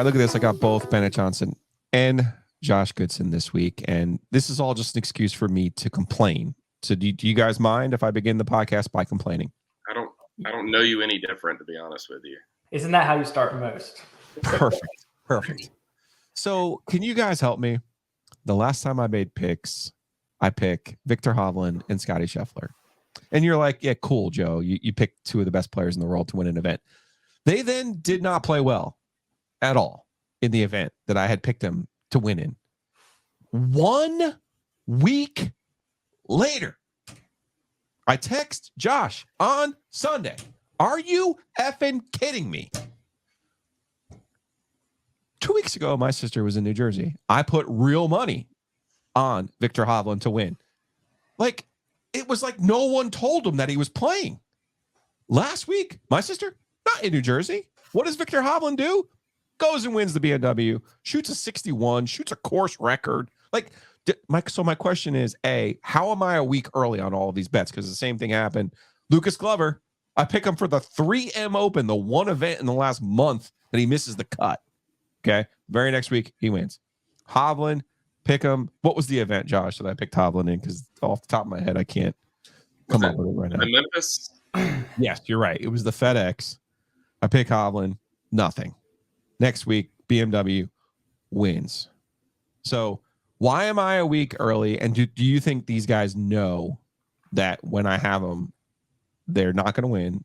right, look at this. I got both Bennett Johnson and Josh Goodson this week, and this is all just an excuse for me to complain. So do you guys mind if I begin the podcast by complaining? I don't know you any different, to be honest with you. Isn't that how you start most? Perfect. So can you guys help me? The last time I made picks, I pick Victor Hovland and Scotty Scheffler. And you're like, yeah, cool, Joe. You picked two of the best players in the world to win an event. They then did not play well at all in the event that I had picked them to win in. 1 week later, I text Josh on Sunday. Are you effing kidding me? 2 weeks ago, my sister was in New Jersey. I put real money on Victor Hovland to win. Like, it was like no one told him that he was playing. Last week, my sister, not in New Jersey. What does Victor Hovland do? Goes and wins the BMW, shoots a 61, shoots a course record. Like, so my question is, A, how am I a week early on all of these bets? Because the same thing happened. Lucas Glover, I pick him for the 3M Open, the one event in the last month that he misses the cut. Okay. Very next week, he wins. Hovland, pick him. What was the event, Josh, that I picked Hovland in? Because off the top of my head, I can't come up with it right now. Memphis? Yes, you're right. It was the FedEx. I pick Hovland, nothing. Next week, BMW wins. So why am I a week early? And do you think these guys know that when I have them, they're not going to win?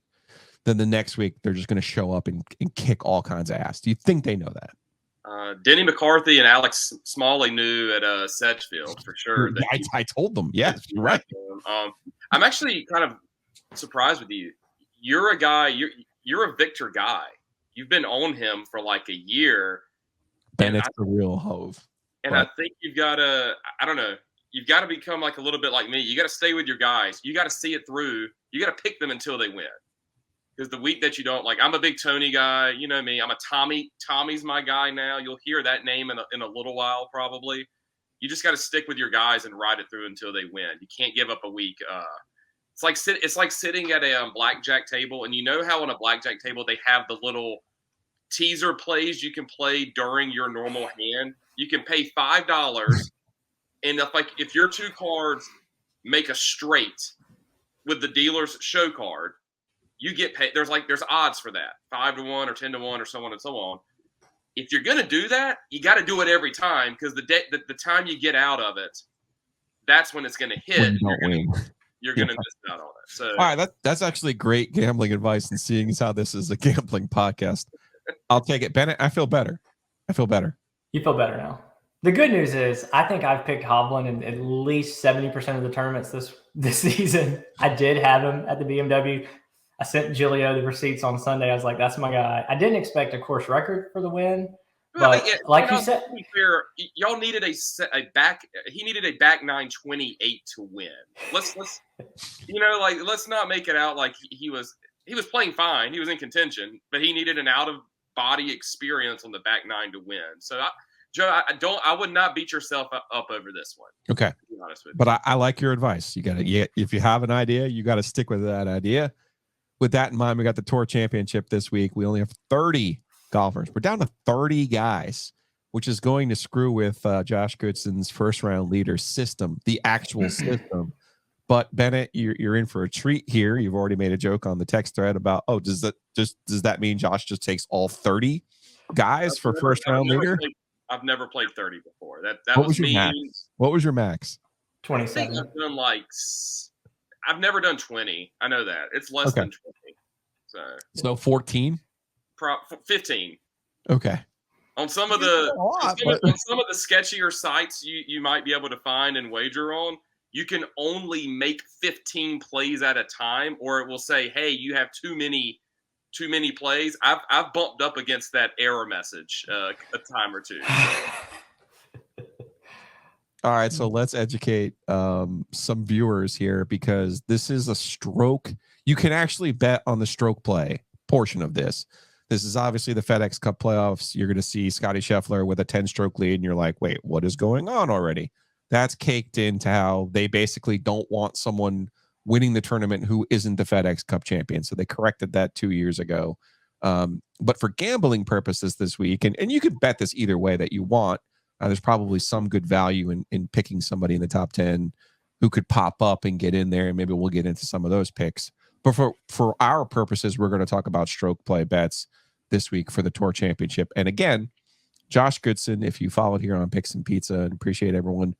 Then the next week, they're just going to show up and kick all kinds of ass. Do you think they know that? Denny McCarthy and Alex Smalley knew at Sedgefield for sure. I told them. Yes, you're right. I'm actually kind of surprised with you. You're a guy. You're a Victor guy. You've been on him for like a year. Bennett's the real hove. And I think you've got to. I don't know. You've got to become like a little bit like me. You got to stay with your guys. You got to see it through. You got to pick them until they win. Because the week that you don't, like, I'm a big Tony guy. You know me. I'm a Tommy. Tommy's my guy now. You'll hear that name in a little while probably. You just got to stick with your guys and ride it through until they win. You can't give up a week. It's like sitting at a blackjack table, and you know how on a blackjack table they have the little teaser plays you can play during your normal hand. You can pay $5, and if your two cards make a straight with the dealer's show card, you get paid. There's odds for that, 5-1 or 10-1 or so on and so on. If you're gonna do that, you got to do it every time, because the time you get out of it, that's when it's gonna hit. You're gonna miss out on it. So, all right, that's actually great gambling advice. And seeing as how this is a gambling podcast, I'll take it. Bennett, I feel better. You feel better now. The good news is I think I've picked Hovland in at least 70% of the tournaments this season. I did have him at the BMW. I sent Gilio the receipts on Sunday. I was like, that's my guy. I didn't expect a course record for the win. But like you said, to be fair, y'all needed a back. He needed a back 928 to win. Let's not make it out like he was playing fine. He was in contention, but he needed an out of body experience on the back 9 to win. So Joe, I would not beat yourself up over this one. Okay, to be honest with you. But I like your advice. If you have an idea, you got to stick with that idea. With that in mind, we got the Tour Championship this week. We only have 30 golfers. We're down to 30 guys, which is going to screw with Josh Goodson's first round leader system, the actual system. But Bennett, you're in for a treat here. You've already made a joke on the text thread about, does that mean Josh just takes all 30 guys for first round leader? I've never played 30 before. That what was your me. Max? What was your max? 27. I've never done 20. I know that. It's less than 20. So 14? 15. Okay. On some of the sketchier sites you might be able to find and wager on, you can only make 15 plays at a time, or it will say, hey, you have too many plays. I've bumped up against that error message a time or two. All right, so let's educate some viewers here, because this is a stroke. You can actually bet on the stroke play portion of this. This is obviously the FedEx Cup playoffs. You're going to see Scotty Scheffler with a 10-stroke lead, and you're like, wait, what is going on already? That's caked into how they basically don't want someone winning the tournament who isn't the FedEx Cup champion. So they corrected that 2 years ago. But for gambling purposes this week, and you could bet this either way that you want, there's probably some good value in picking somebody in the top 10 who could pop up and get in there, and maybe we'll get into some of those picks. But for our purposes, we're going to talk about stroke play bets this week for the Tour Championship. And again, Josh Goodson, if you followed here on Picks+Pizza, and appreciate everyone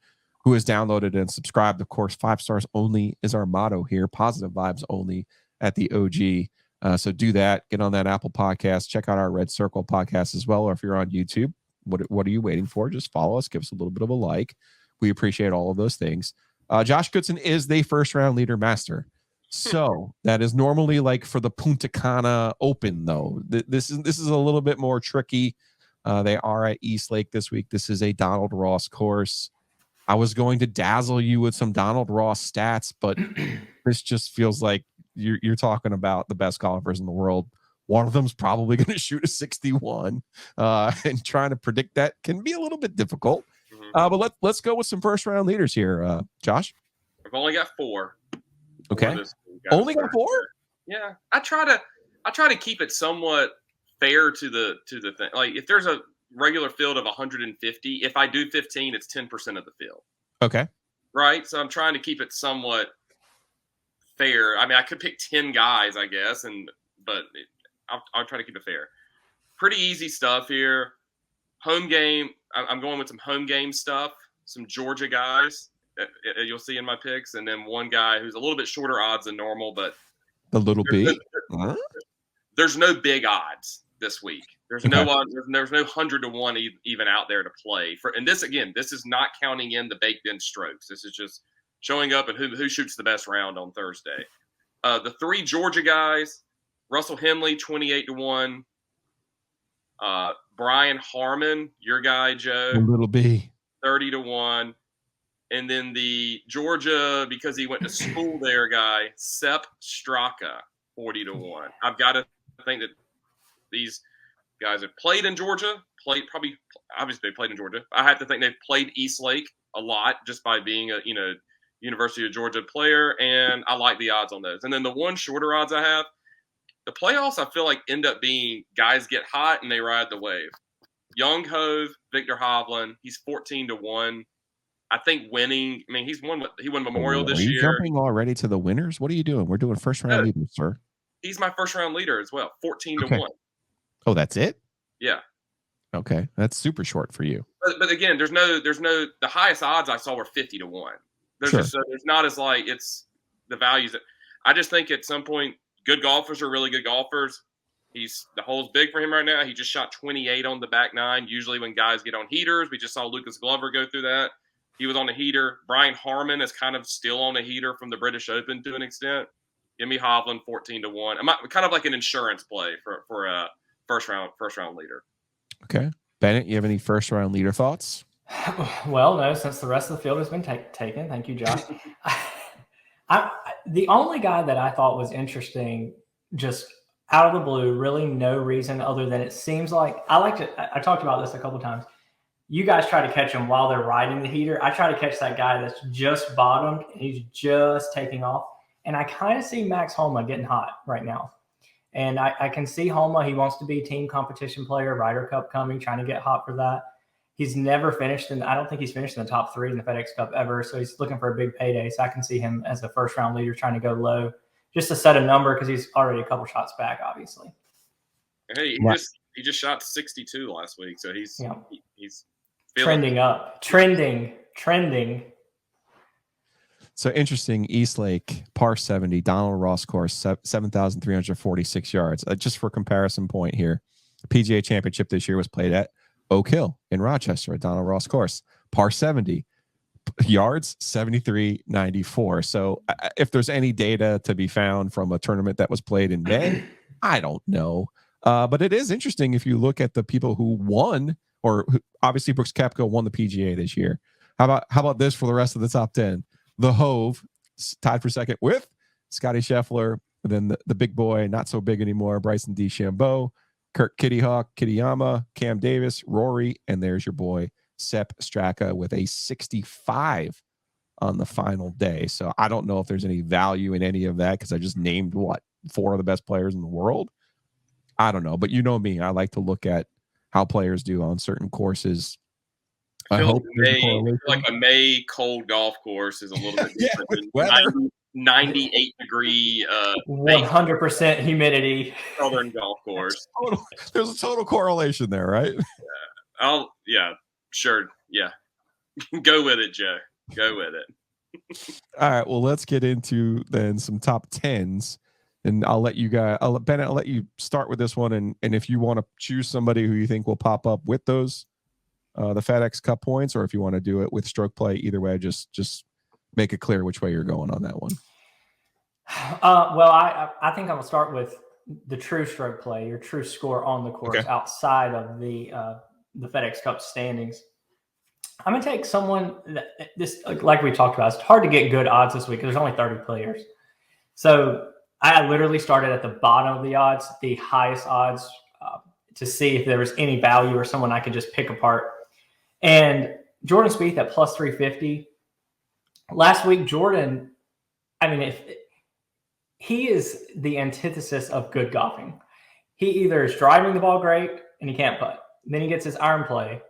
who has downloaded and subscribed. Of course, 5 stars only is our motto here. Positive vibes only at the OG. So do that. Get on that Apple podcast. Check out our Red Circle podcast as well. Or if you're on YouTube, what are you waiting for? Just follow us. Give us a little bit of a like. We appreciate all of those things. Josh Goodson is the first round leader master. So that is normally like for the Punta Cana Open, though. This is a little bit more tricky. They are at East Lake this week. This is a Donald Ross course. I was going to dazzle you with some Donald Ross stats, but this just feels like you're talking about the best golfers in the world. One of them's probably going to shoot a 61, and trying to predict that can be a little bit difficult. But let's go with some first round leaders here, Josh. I've only got 4. Okay, only got 4. Yeah, I try to keep it somewhat fair to the thing. Like if there's a regular field of 150, if I do 15, it's 10% of the field. Okay, right. So I'm trying to keep it somewhat fair. I mean, I could pick 10 guys, I guess, but I'll try to keep it fair. Pretty easy stuff here. Home game. I'm going with some home game stuff. Some Georgia guys you'll see in my picks, and then one guy who's a little bit shorter odds than normal, but the little B. There's no big odds this week. There's no 100 to 1 even out there to play for. And this is not counting in the baked in strokes. This is just showing up and who shoots the best round on Thursday. The 3 Georgia guys: Russell Henley 28 to 1. Brian Harmon, your guy Joe, a little B, 30 to 1. And then the Georgia, because he went to school there, guy Sepp Straka, 40 to 1. I've got to think that these guys have played in Georgia, obviously they played in Georgia. I have to think they've played East Lake a lot just by being a University of Georgia player, and I like the odds on those. And then the one shorter odds I have, the playoffs I feel like end up being guys get hot and they ride the wave. Young Hove, Victor Hovland, he's 14 to 1. I think winning. I mean, he won Memorial this year. Are you jumping already to the winners? What are you doing? We're doing first round leaders, sir. He's my first round leader as well. 14 to 1. Oh, that's it? Yeah. Okay. That's super short for you. But again, there's no the highest odds I saw were 50 to 1. There's not as like it's the values that I just think at some point good golfers are really good golfers. The hole's big for him right now. He just shot 28 on the back 9. Usually when guys get on heaters, we just saw Lucas Glover go through that. He was on a heater. Brian Harmon is kind of still on a heater from the British Open to an extent. Give me Hovland 14 to 1. I'm kind of like an insurance play for a first round leader. Okay, Bennett, you have any first round leader thoughts? Well, no, since the rest of the field has been taken. Thank you, Josh. The only guy that I thought was interesting, just out of the blue, really no reason other than it seems like I talked about this a couple times. You guys try to catch them while they're riding the heater. I try to catch that guy that's just bottomed and he's just taking off. And I kind of see Max Homa getting hot right now. And I can see Homa. He wants to be team competition player, Ryder Cup coming, trying to get hot for that. He's never finished, and I don't think he's finished in the top 3 in the FedEx Cup ever. So he's looking for a big payday. So I can see him as a first round leader trying to go low just to set a number because he's already a couple shots back, obviously. Hey, he just shot 62 last week. So he's trending up, trending. So interesting. East Lake, par 70, Donald Ross course, 7,346 yards. Just for comparison point here, the PGA Championship this year was played at Oak Hill in Rochester at Donald Ross course, par 70, yards 73.94. So if there's any data to be found from a tournament that was played in May, I don't know. But it is interesting if you look at the people who won, obviously Brooks Koepka won the PGA this year. How about this for the rest of the top 10? The Hove tied for second with Scotty Scheffler, and then the big boy, not so big anymore, Bryson DeChambeau, Kurt Kittyama, Cam Davis, Rory, and there's your boy Sepp Straka with a 65 on the final day. So I don't know if there's any value in any of that because I just named 4 of the best players in the world. I don't know, but you know me. I like to look at how players do on certain courses. I hope there's a correlation. like a May cold golf course is a little bit Yeah, different with than weather. 98 degree 100% humidity. southern golf course. There's a total correlation there, right? Sure. Yeah. Go with it, Joe. Go with it. All right. Well, let's get into then some top 10s. And Bennett, I'll let you start with this one. And if you want to choose somebody who you think will pop up with those, the FedEx Cup points, or if you want to do it with stroke play, either way, just make it clear which way you're going on that one. Well, I think I'm gonna start with the true stroke play, your true score on the course outside of the FedEx Cup standings. I'm gonna take someone like we talked about. It's hard to get good odds this week because there's only 30 players. So I literally started at the bottom of the odds, the highest odds, to see if there was any value or someone I could just pick apart. And Jordan Spieth at plus 350. Last week, Jordan, I mean, he is the antithesis of good golfing. He either is driving the ball great and he can't putt. Then he gets his iron play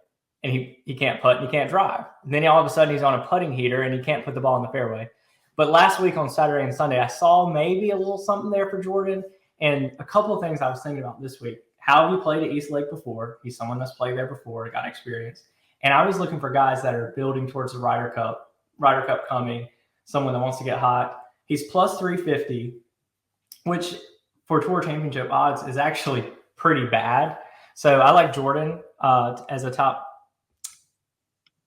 and he can't putt and he can't drive. And then all of a sudden he's on a putting heater and he can't put the ball in the fairway. But last week on Saturday and Sunday, I saw maybe a little something there for Jordan. And a couple of things I was thinking about this week. How have you played at East Lake before? He's someone that's played there before, got experience. And I was looking for guys that are building towards the Ryder Cup coming, someone that wants to get hot. He's plus 350, which for Tour Championship odds is actually pretty bad. So I like Jordan as a top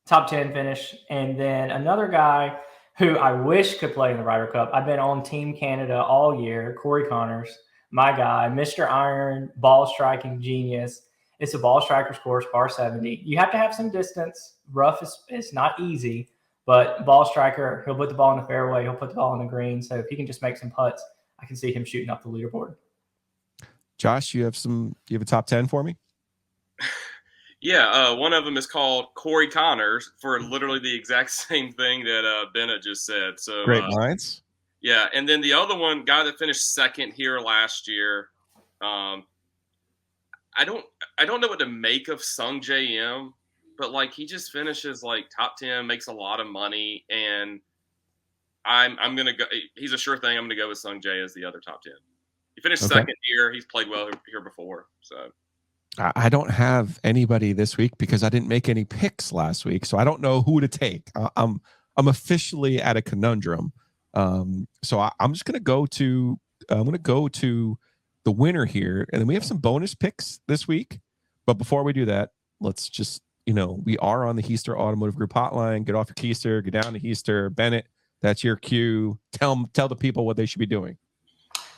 10 finish. And then another guy who I wish could play in the Ryder Cup. I've been on Team Canada all year, Corey Connors, my guy, Mr. Iron, ball striking genius. It's a ball striker's course, par 70. You have to have some distance. Rough is not easy, but ball striker, he'll put the ball in the fairway. He'll put the ball in the green. So if he can just make some putts, I can see him shooting up the leaderboard. Josh, you have a top 10 for me? Yeah, one of them is called Corey Connors for literally the exact same thing that Bennett just said. So great minds. Yeah, and then the other one, guy that finished second here last year. I don't know what to make of Sung J.M., but like he just finishes like top 10, makes a lot of money, and I'm gonna go. He's a sure thing. I'm gonna go with Sung J as the other top 10. He finished second here. He's played well here before. So I don't have anybody this week because I didn't make any picks last week, so I don't know who to take. I'm officially at a conundrum. So I'm just gonna go to the winner here, and then we have some bonus picks this week. But before we do that, let's just we are on the Heister Automotive Group hotline. Get off your keister, get down to Heister. Bennett, that's your cue. Tell the people what they should be doing.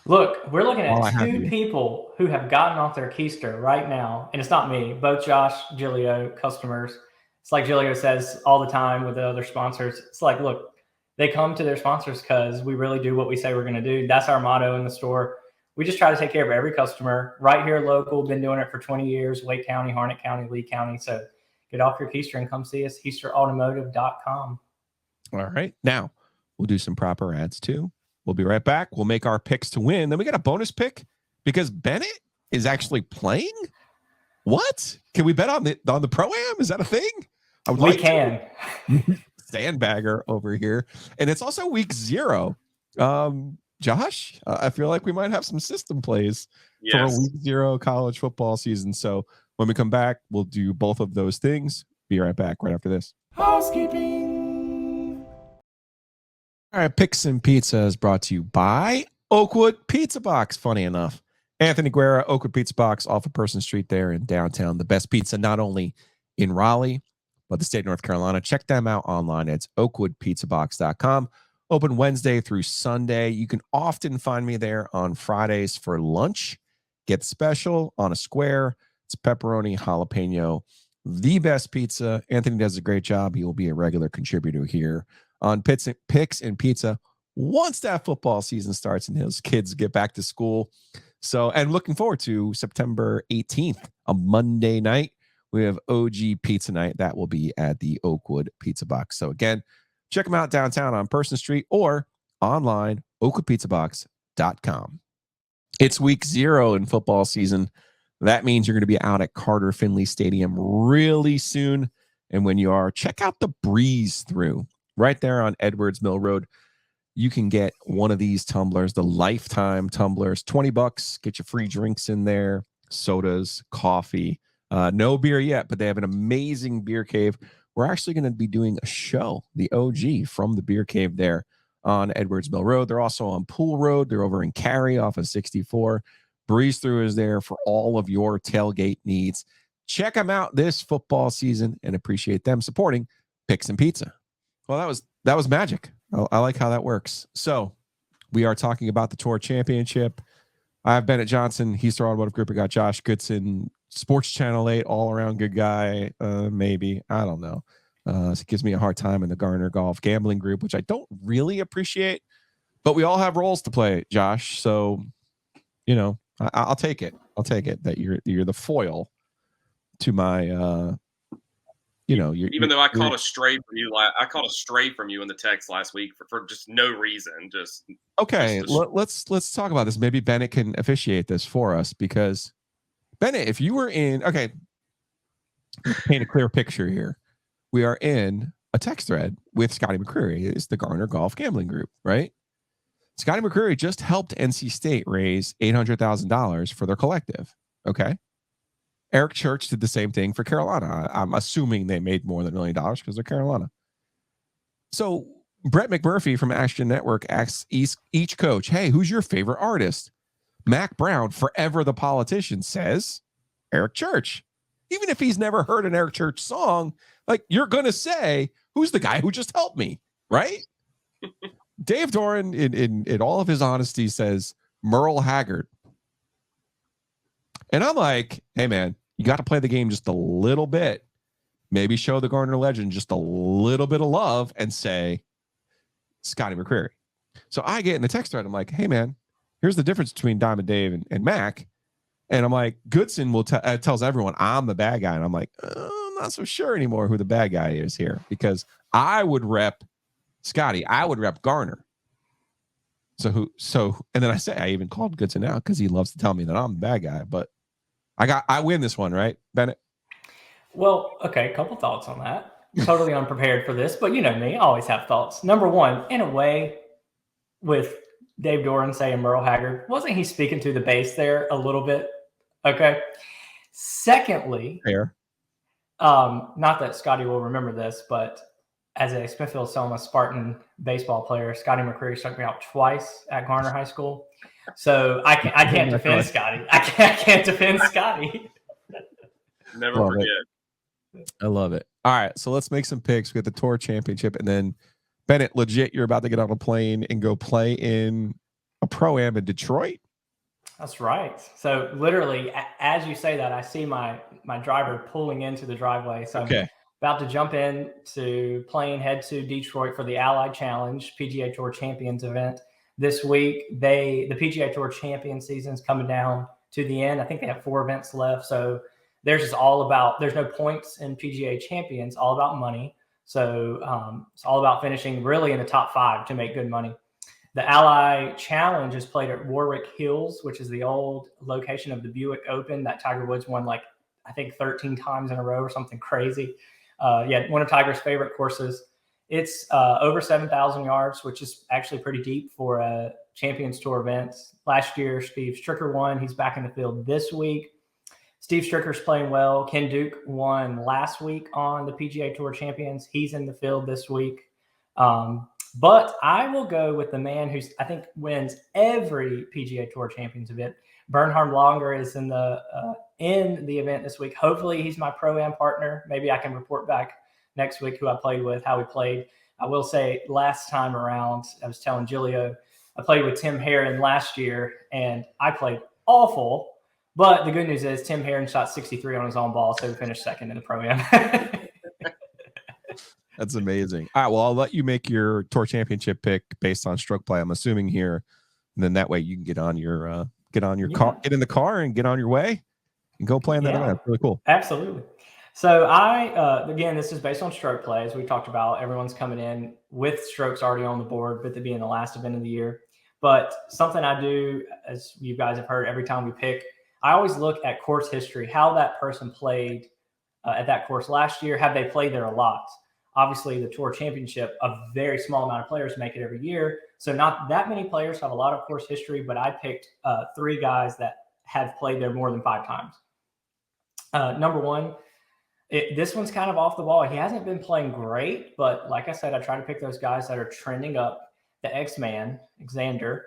Look, we're looking at two people who have gotten off their keister right now, and it's not me. Both Josh, Gilio, customers. It's like Gilio says all the time with the other sponsors. It's like, look, they come to their sponsors because we really do what we say we're going to do. That's our motto in the store. We just try to take care of every customer right here local. Been doing it for 20 years, Wake County, Harnett County, Lee County. So get off your keister and come see us, HeisterAutomotive.com. All right. Now we'll do some proper ads too. We'll be right back. We'll make our picks to win. Then we got a bonus pick because Bennett is actually playing. What? Can we bet on the Pro-Am? Is that a thing? We can. Sandbagger over here. And it's also week 0. Josh, I feel like we might have some system plays for a week 0 college football season. So when we come back, we'll do both of those things. Be right back right after this. Housekeeping. All right, Picks and Pizza is brought to you by Oakwood Pizza Box. Funny enough, Anthony Guerra, Oakwood Pizza Box off of Person Street there in downtown. The best pizza not only in Raleigh, but the state of North Carolina. Check them out online. It's oakwoodpizzabox.com. Open Wednesday through Sunday. You can often find me there on Fridays for lunch. Get special on a square. It's pepperoni, jalapeno, the best pizza. Anthony does a great job. He will be a regular contributor here on Picks and Pizza once that football season starts and his kids get back to school. So, and looking forward to September 18th, a Monday night. We have OG Pizza Night. That will be at the Oakwood Pizza Box. So again, check them out downtown on Person Street or online, oakwoodpizzabox.com. It's week 0 in football season. That means you're going to be out at Carter Finley Stadium really soon. And when you are, check out the Breeze Through right there on Edwards Mill Road. You can get one of these tumblers, the Lifetime tumblers, $20. Get your free drinks in there, sodas, coffee. No beer yet, but they have an amazing beer cave. We're actually going to be doing a show, the OG from the beer cave there on Edwards Mill Road. They're also on Pool Road. They're over in Cary off of 64. Breeze Through is there for all of your tailgate needs. Check them out this football season and appreciate them supporting Picks and Pizza. Well, that was magic. I like how that works. So we are talking about the Tour Championship. I have Bennett Johnson. He's the Automotive Group. We got Josh Goodson, Sports Channel 8, all-around good guy. Maybe. I don't know. It gives me a hard time in the Garner Golf Gambling Group, which I don't really appreciate. But we all have roles to play, Josh. So, I'll take it. I'll take it that you're the foil to my even though I called a stray from you, I called a stray from you in the text last week for just no reason. Let's talk about this. Maybe Bennett can officiate this for us, because Bennett, if you were in, paint a clear picture here. We are in a text thread with Scotty McCreery. It's the Garner Golf Gambling Group, right? Scotty McCreery just helped NC State raise $800,000 for their collective. Okay. Eric Church did the same thing for Carolina. I'm assuming they made more than $1 million because they're Carolina. So Brett McMurphy from Action Network asks each coach, hey, who's your favorite artist? Mac Brown, forever the politician, says Eric Church. Even if he's never heard an Eric Church song, like, you're going to say, who's the guy who just helped me, right? Dave Doran, in all of his honesty, says Merle Haggard. And I'm like, hey, man, you got to play the game just a little bit. Maybe show the Garner legend just a little bit of love and say Scotty McCreery. So I get in the text thread. I'm like, hey, man, here's the difference between Diamond Dave and Mac. And I'm like, Goodson tells everyone I'm the bad guy. And I'm like, I'm not so sure anymore who the bad guy is here, because I would rep Scotty. I would rep Garner. And then I even called Goodson out because he loves to tell me that I'm the bad guy. But I win this one, right, Bennett? Well, okay, a couple thoughts on that. Totally unprepared for this, but you know me, I always have thoughts. Number one, in a way, with Dave Doran saying Merle Haggard, wasn't he speaking to the base there a little bit? Okay. Secondly, fair. Not that Scotty will remember this, but as a Smithfield Selma Spartan baseball player, Scotty McCreery struck me out twice at Garner High School. So I can't defend Scotty. I can't defend Scotty. Never forget. I love it. All right, so let's make some picks. We got the Tour Championship, and then Bennett, legit, you're about to get on a plane and go play in a Pro-Am in Detroit. That's right. So literally, as you say that, I see my driver pulling into the driveway. So I'm about to jump in to plane, head to Detroit for the Allied Challenge PGA Tour Champions event this week. The PGA Tour Champion season is coming down to the end. I think they have 4 events left. So there's no points in PGA Champions, all about money. So it's all about finishing really in the top 5 to make good money. The Ally Challenge is played at Warwick Hills, which is the old location of the Buick Open that Tiger Woods won, I think 13 times in a row or something crazy. One of Tiger's favorite courses. It's over 7,000 yards, which is actually pretty deep for a Champions Tour event. Last year, Steve Stricker won. He's back in the field this week. Steve Stricker's playing well. Ken Duke won last week on the PGA Tour Champions. He's in the field this week. But I will go with the man who I think wins every PGA Tour Champions event. Bernhard Langer is in the event this week. Hopefully he's my Pro-Am partner. Maybe I can report back next week who I played with, how we played. I will say last time around, I was telling Gilio, I played with Tim Herron last year, and I played awful. But the good news is Tim Herron shot 63 on his own ball, so we finished second in the Pro-Am. That's amazing. All right, well, I'll let you make your Tour Championship pick based on stroke play, I'm assuming here, and then that way you can get on your car, get in the car, and get on your way, and go play in that event. Really cool. Absolutely. So again, this is based on stroke play, as we talked about. Everyone's coming in with strokes already on the board, with it being the last event of the year. But something I do, as you guys have heard every time we pick, I always look at course history, how that person played at that course last year. Have they played there a lot? Obviously, the Tour Championship, a very small amount of players make it every year. So not that many players have a lot of course history, but I picked 3 guys that have played there more than 5 times. Number one, this one's kind of off the wall. He hasn't been playing great, but like I said, I try to pick those guys that are trending up. The X-Man, Xander.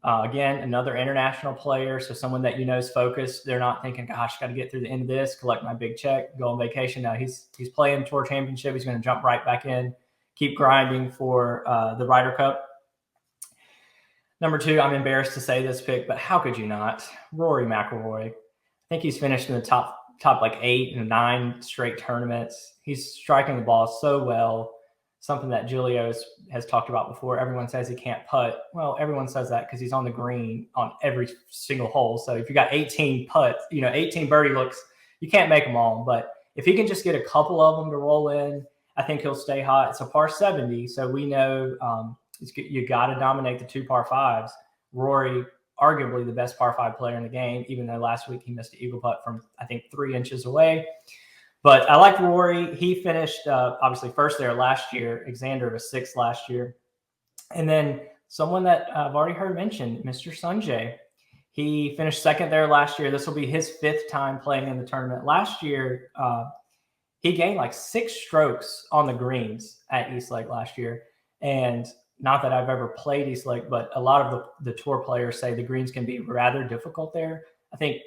Again, another international player, so someone that you know is focused. They're not thinking, gosh, got to get through the end of this, collect my big check, go on vacation. Now he's playing Tour Championship. He's going to jump right back in, keep grinding for the Ryder Cup. Number 2, I'm embarrassed to say this pick, but how could you not? Rory McIlroy. I think he's finished in the top like 8 and 9 straight tournaments. He's striking the ball so well. Something that Julio has talked about before. Everyone says he can't putt. Well, everyone says that because he's on the green on every single hole. So if you got 18 putts, 18 birdie looks, you can't make them all. But if he can just get a couple of them to roll in, I think he'll stay hot. It's a par 70, so we know you got to dominate the 2 par 5s. Rory, arguably the best par 5 player in the game, even though last week he missed an eagle putt from, I think, 3 inches away. But I like Rory. He finished obviously first there last year. Xander was 6th last year. And then someone that I've already heard mentioned, Mr. Sanjay. He finished 2nd there last year. This will be his 5th time playing in the tournament. Last year, he gained like 6 strokes on the greens at East Lake last year. And not that I've ever played East Lake, but a lot of the tour players say the greens can be rather difficult there. I think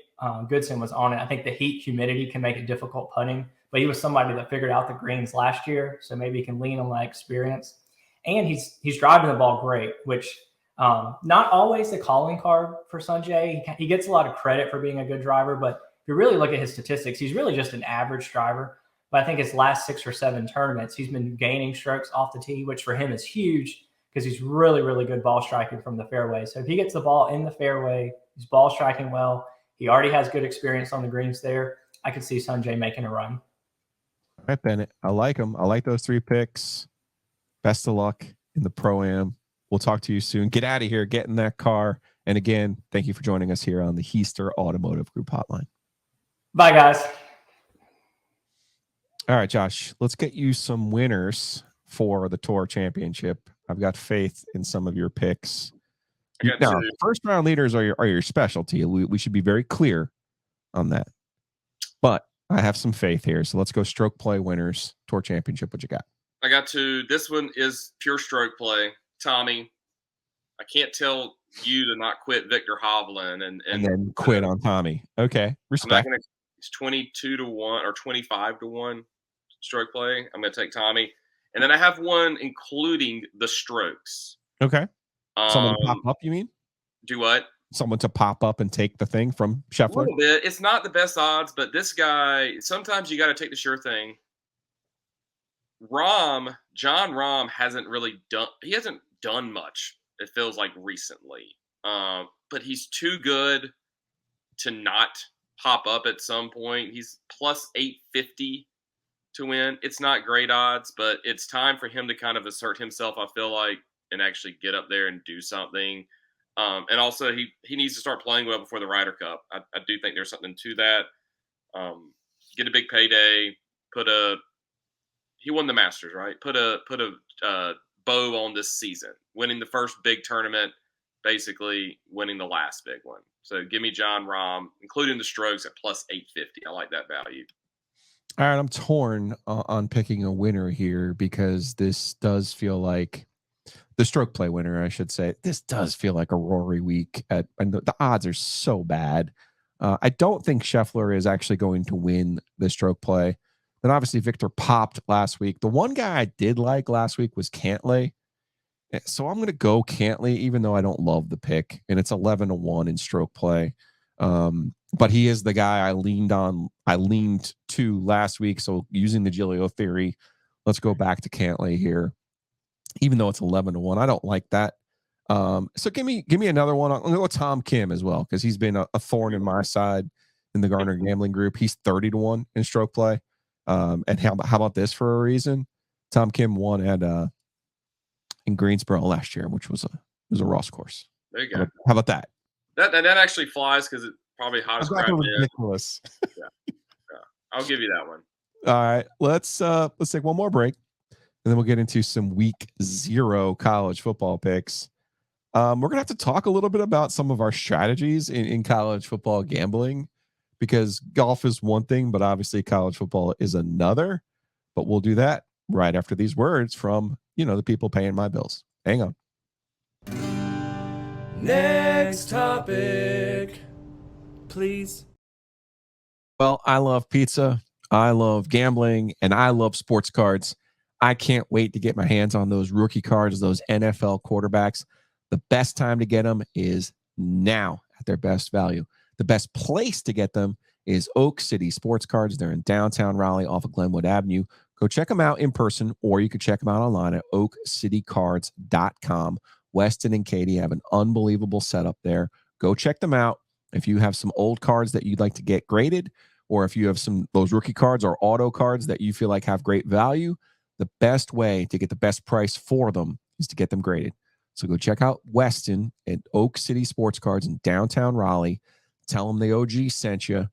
Goodson was on it. I think the heat, humidity can make it difficult putting, but he was somebody that figured out the greens last year, so maybe he can lean on that experience. And he's driving the ball great, which not always the calling card for Sanjay. He gets a lot of credit for being a good driver, but if you really look at his statistics, he's really just an average driver. But I think his last 6 or 7 tournaments, he's been gaining strokes off the tee, which for him is huge because he's really, really good ball striking from the fairway. So if he gets the ball in the fairway, he's ball striking well. He already has good experience on the greens there. I could see Sanjay making a run. All right, Bennett. I like him. I like those 3 picks. Best of luck in the Pro-Am. We'll talk to you soon. Get out of here. Get in that car. And again, thank you for joining us here on the Heister Automotive Group Hotline. Bye, guys. All right, Josh, let's get you some winners for the Tour Championship. I've got faith in some of your picks. Now, first round leaders are your specialty. We should be very clear on that. But I have some faith here. So let's go stroke play winners, Tour Championship. What you got? I got 2. This one is pure stroke play. Tommy, I can't tell you to not quit Victor Hovland and then quit on Tommy. Okay. Respect. It's 22 to 1 or 25 to 1 stroke play. I'm going to take Tommy. And then I have one including the strokes. Okay. Someone to pop up, you mean? Do what? Someone to pop up and take the thing from Scheffler? A little bit. It's not the best odds, but this guy, sometimes you got to take the sure thing. John Rahm hasn't done much, it feels like, recently. But he's too good to not pop up at some point. He's plus 850 to win. It's not great odds, but it's time for him to kind of assert himself, I feel like, and actually get up there and do something. And also, he needs to start playing well before the Ryder Cup. I do think there's something to that. Get a big payday. He won the Masters, right? Put a bow on this season, winning the first big tournament, basically winning the last big one. So give me John Rahm, including the strokes, at plus 850. I like that value. All right, I'm torn on picking a winner here because this does feel like the stroke play winner, I should say. This does feel like a Rory week, and the odds are so bad. I don't think Scheffler is actually going to win the stroke play. Then obviously Victor popped last week. The one guy I did like last week was Cantlay. So I'm going to go Cantlay, even though I don't love the pick, and it's 11 to 1 in stroke play. But he is the guy I leaned to last week. So using the Giglio theory, let's go back to Cantlay here. Even though it's 11 to 1, I don't like that. So give me another one. I'm going to go with Tom Kim as well, because he's been a thorn in my side in the Garner Gambling Group. He's 30 to 1 in stroke play. And how about this for a reason? Tom Kim won at in Greensboro last year, which was a Ross course. There you go. How about that? That actually flies because it's probably hottest crap. Ridiculous. Yeah, I'll give you that one. All right, let's take one more break, and then we'll get into some week 0 college football picks. We're gonna have to talk a little bit about some of our strategies in college football gambling, because golf is one thing, but obviously college football is another. But we'll do that right after these words from the people paying my bills. Hang on. Next topic, please. Well, I love pizza, I love gambling, and I love sports cards. I can't wait to get my hands on those rookie cards, those NFL quarterbacks. The best time to get them is now at their best value. The best place to get them is Oak City Sports Cards. They're in downtown Raleigh off of Glenwood Avenue. Go check them out in person, or you can check them out online at oakcitycards.com. Weston and Katie have an unbelievable setup there. Go check them out. If you have some old cards that you'd like to get graded, or if you have those rookie cards or auto cards that you feel like have great value, the best way to get the best price for them is to get them graded. So go check out Weston at Oak City Sports Cards in downtown Raleigh. Tell them the OG sent you.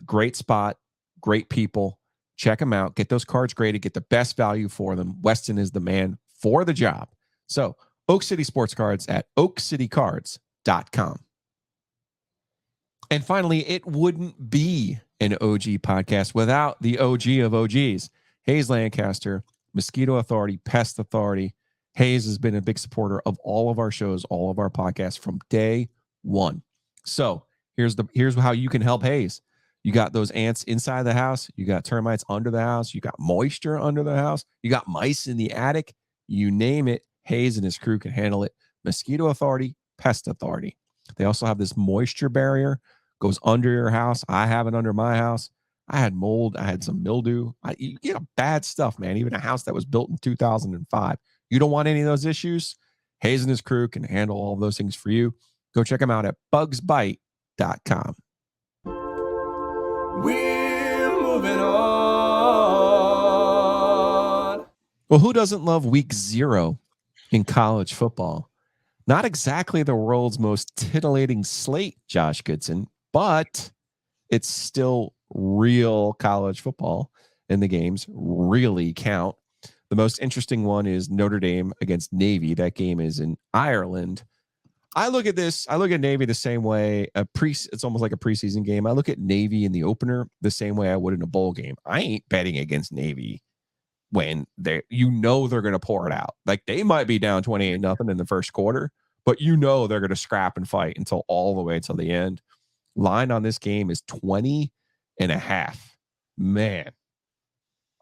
Great spot, great people. Check them out. Get those cards graded. Get the best value for them. Weston is the man for the job. So Oak City Sports Cards at oakcitycards.com. And finally, it wouldn't be an OG podcast without the OG of OGs, Hayes Lancaster, Mosquito Authority, Pest Authority. Hayes has been a big supporter of all of our shows, all of our podcasts from day one. So here's how you can help Hayes. You got those ants inside the house. You got termites under the house. You got moisture under the house. You got mice in the attic. You name it, Hayes and his crew can handle it. Mosquito Authority, Pest Authority. They also have this moisture barrier, goes under your house. I have it under my house. I had mold. I had some mildew. You get bad stuff, man. Even a house that was built in 2005. You don't want any of those issues. Hayes and his crew can handle all of those things for you. Go check them out at bugsbite.com. We're moving on. Well, who doesn't love week 0 in college football? Not exactly the world's most titillating slate, Josh Goodson, but it's still real college football, and the games really count. The most interesting one is Notre Dame against Navy. That game is in Ireland. I look at Navy the same way. It's almost like a preseason game. I look at Navy in the opener the same way I would in a bowl game. I ain't betting against Navy when they're going to pour it out. Like, they might be down 28-0 in the first quarter, but they're going to scrap and fight until all the way until the end. Line on this game is 20.5. Man,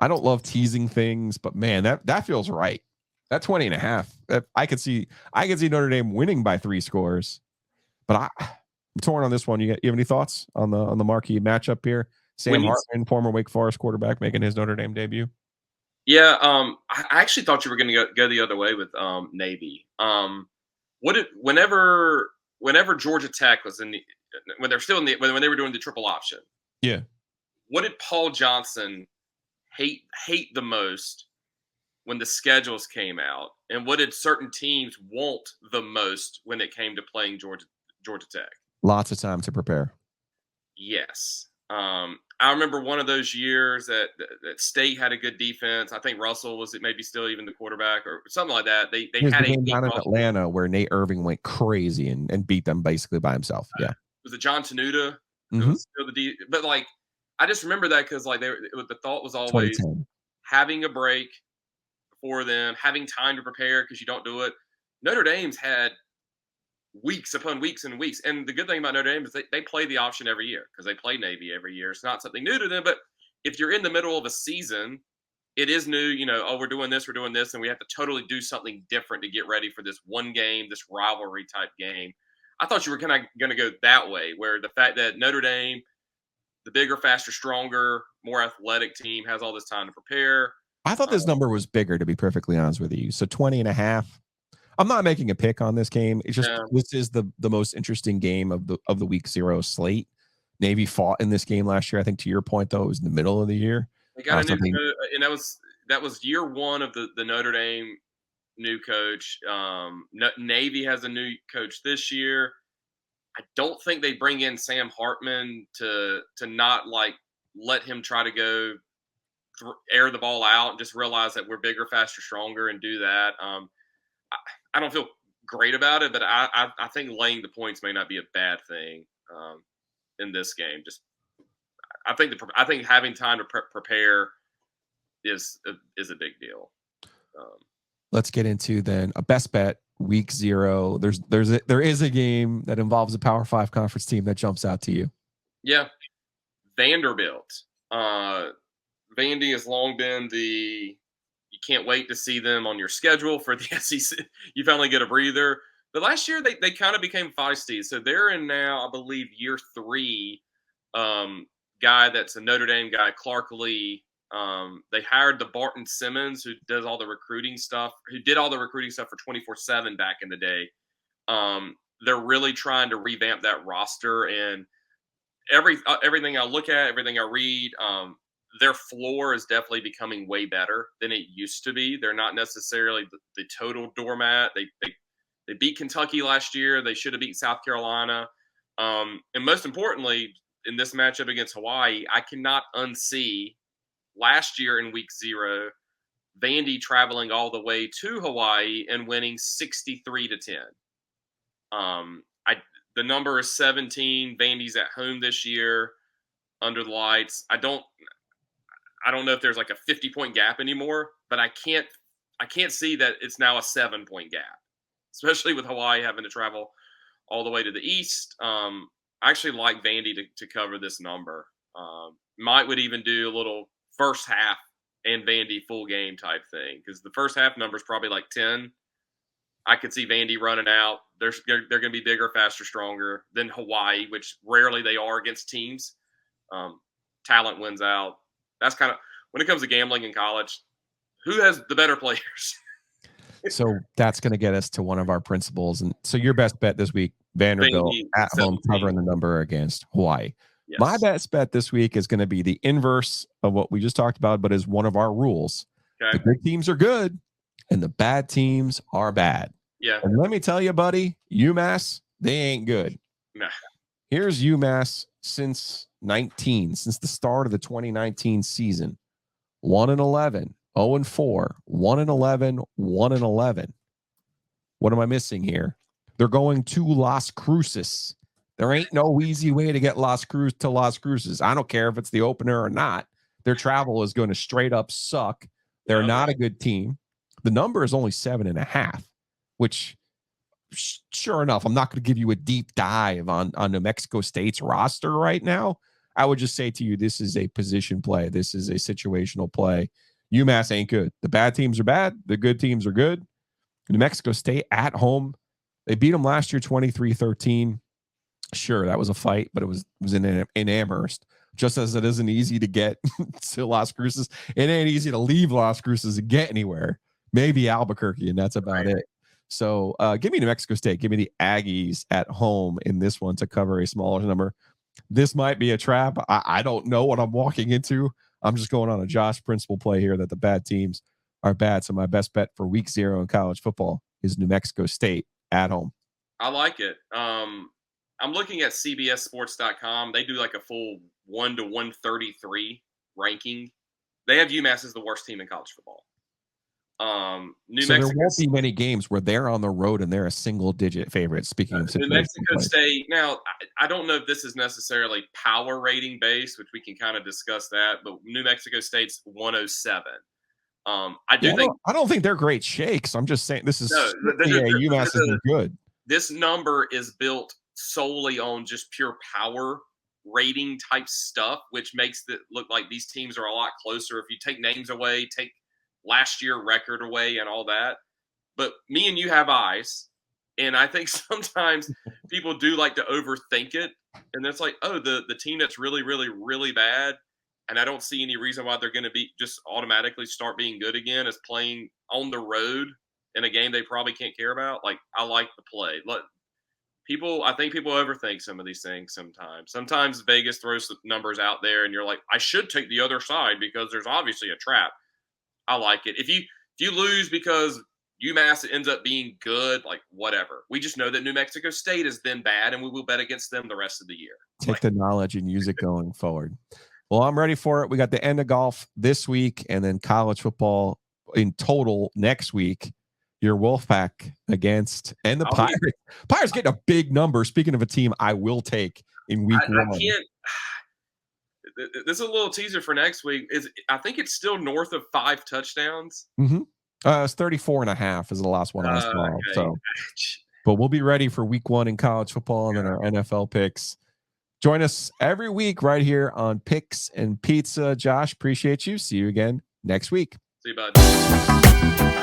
I don't love teasing things, but man, that feels right. That 20.5. I could see Notre Dame winning by 3 scores, but I'm torn on this one. You have any thoughts on the marquee matchup here? Sam Hartman, former Wake Forest quarterback, making his Notre Dame debut. Yeah, I actually thought you were going to go the other way with Navy. Whenever Georgia Tech was when they were doing the triple option. Yeah. What did Paul Johnson hate the most when the schedules came out, and what did certain teams want the most when it came to playing Georgia Tech? Lots of time to prepare. Yes. I remember one of those years that State had a good defense. I think Russell was maybe still even the quarterback or something like that. They had a game down in Atlanta where Nate Irving went crazy and beat them basically by himself. Yeah. Was it John Tenuta? Mm-hmm. Was still but like, I just remember that because like the thought was always having a break for them, having time to prepare because you don't do it. Notre Dame's had weeks upon weeks and weeks. And the good thing about Notre Dame is they play the option every year because they play Navy every year. It's not something new to them. But if you're in the middle of a season, it is new. We're doing this, and we have to totally do something different to get ready for this one game, this rivalry type game. I thought you were kind of going to go that way, where the fact that Notre Dame, the bigger, faster, stronger, more athletic team, has all this time to prepare. I thought this number was bigger, to be perfectly honest with you. So 20.5. I'm not making a pick on this game. It's just This is the most interesting game of the week 0 slate. Navy fought in this game last year. I think to your point, though, it was in the middle of the year. They got and that was year 1 of the Notre Dame new coach. Navy has a new coach this year. I don't think they bring in Sam Hartman to not like let him try to go air the ball out and just realize that we're bigger, faster, stronger, and do that. I don't feel great about it, but I think laying the points may not be a bad thing in this game. Just I think having time to prepare is a big deal. Let's get into then a best bet week 0. There is a game that involves a Power 5 conference team that jumps out to you. Yeah, Vanderbilt. Vandy has long been you can't wait to see them on your schedule for the SEC. You finally get a breather. But last year they kind of became feisty. So they're in now, I believe, year 3. Guy that's a Notre Dame guy, Clark Lee. They hired the Barton Simmons, who did all the recruiting stuff for 24/7 back in the day. They're really trying to revamp that roster, and everything I look at, everything I read, their floor is definitely becoming way better than it used to be. They're not necessarily the total doormat. They beat Kentucky last year. They should have beat South Carolina. And most importantly, in this matchup against Hawaii, I cannot unsee last year in week 0, Vandy traveling all the way to Hawaii and winning 63-10. The number is 17. Vandy's at home this year under the lights. I don't know if there's like a 50-point gap anymore, but I can't see that it's now a 7-point gap, especially with Hawaii having to travel all the way to the east. I actually like Vandy to cover this number. Would even do a little first half and Vandy full game type thing, because the first half number is probably like 10. I could see Vandy running out. They're going to be bigger, faster, stronger than Hawaii, which rarely they are against teams. Talent wins out. That's kind of when it comes to gambling in college, who has the better players? So that's going to get us to one of our principles. And so your best bet this week, Vanderbilt Vandy, at 17. home covering the number against Hawaii. Yes. My best bet this week is going to be the inverse of what we just talked about, but is one of our rules. Okay. The good teams are good and the bad teams are bad. Yeah. And let me tell you, buddy, UMass, they ain't good. Nah. Here's UMass since the start of the 2019 season. 1-11, 0-4, 1-11, 1-11. What am I missing here? They're going to Las Cruces. There ain't no easy way to get Las Cruces. I don't care if it's the opener or not. Their travel is going to straight up suck. They're not a good team. The number is only 7.5, which sure enough, I'm not going to give you a deep dive on New Mexico State's roster right now. I would just say to you, this is a position play. This is a situational play. UMass ain't good. The bad teams are bad. The good teams are good. New Mexico State at home. They beat them last year 23-13. Sure, that was a fight, but it was in Amherst. Just as it isn't easy to get to Las Cruces, it ain't easy to leave Las Cruces and get anywhere. Maybe Albuquerque, and that's about it. So give me New Mexico State. Give me the Aggies at home in this one to cover a smaller number. This might be a trap. I don't know what I'm walking into. I'm just going on a Josh principle play here that the bad teams are bad. So my best bet for week 0 in college football is New Mexico State at home. I like it. I'm looking at CBSSports.com. They do like a full 1 to 133 ranking. They have UMass as the worst team in college football. There won't be many games where they're on the road and they're a single-digit favorite. Speaking of New Mexico State. Now, I don't know if this is necessarily power rating based, which we can kind of discuss that. But New Mexico State's 107. I don't think they're great shakes. I'm just saying this is UMass isn't good. This number is built solely on just pure power rating type stuff, which makes it look like these teams are a lot closer. If you take names away, take last year record away and all that. But me and you have eyes. And I think sometimes people do like to overthink it. And it's like, oh, the team that's really, really, really bad, and I don't see any reason why they're going to be just automatically start being good again, is playing on the road in a game they probably can't care about. Like, I like the play. I think people overthink some of these things sometimes. Sometimes Vegas throws some numbers out there and you're like, I should take the other side because there's obviously a trap. I like it. If you lose because UMass ends up being good, like whatever. We just know that New Mexico State is then bad, and we will bet against them the rest of the year. Take the knowledge and use it going forward. Well, I'm ready for it. We got the end of golf this week and then college football in total next week. Your Wolfpack against and the Pirates. Pirates getting a big number. Speaking of a team I will take in week one. I can't. This is a little teaser for next week. I think it's still north of 5 touchdowns. Mm-hmm. It's 34.5 is the last one I saw. Okay. So, but we'll be ready for week one in college football and then our NFL picks. Join us every week right here on Picks and Pizza. Josh, appreciate you. See you again next week. See you, bud.